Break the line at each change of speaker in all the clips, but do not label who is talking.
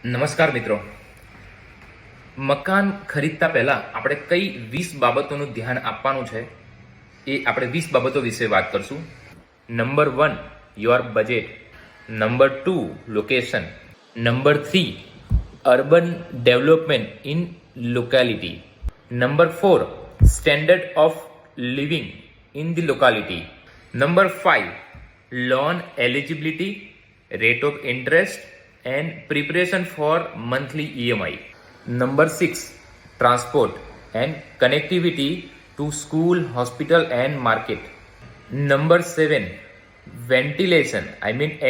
નમસ્કાર મિત્રો. મકાન ખરીદતા પહેલા આપણે કઈ 20 બાબતોનું ધ્યાન આપવાનું છે એ આપણે 20 બાબતો વિશે વાત કરશું. Number 1, your budget. Number 2, location. Number 3, urban development in locality. Number 4, standard of living in the locality. Number 5, loan eligibility, rate of interest and preparation for monthly EMI. Number 6, transport and connectivity to school, hospital and market. Number 7, ventilation,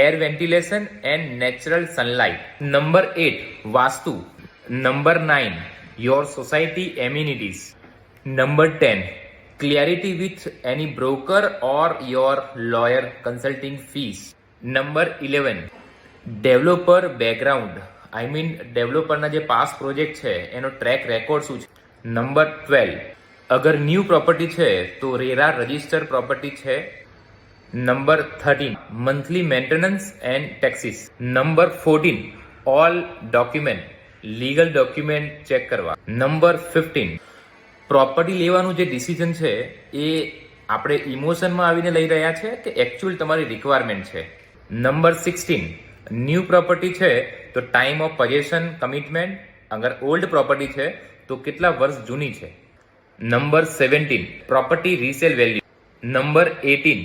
air ventilation and natural sunlight. Number 8, vastu. Number 9, your society amenities. Number 10, clarity with any broker or your lawyer consulting fees. Number 11, developer background, ડેવલપરના જે પાસ project છે એનો track record શું છે. Number 12, અગર new property છે તો રેરા રજિસ્ટર પ્રોપર્ટી છે. Number 13, monthly maintenance and taxes. Number 14, all document, legal document check કરવા. નંબર 15, પ્રોપર્ટી લેવાનું જે ડિસિઝન છે એ આપણે ઇમોશનમાં આવીને લઈ રહ્યા છે કે એકચ્યુઅલ તમારી રિક્વાયરમેન્ટ છે. નંબર 16, ન્યૂ પ્રોપર્ટી છે તો ટાઈમ ઓફ પોઝેશન, કમિટમેન્ટ. અગર ઓલ્ડ પ્રોપર્ટી છે તો કેટલા વર્ષ જૂની છે. Number 17, property resale value. Number 18,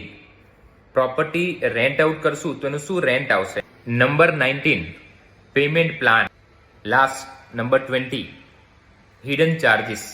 property rent out કરશું તો એનું શું રેન્ટ આવશે. Number 19, payment plan. Last number 20, hidden charges.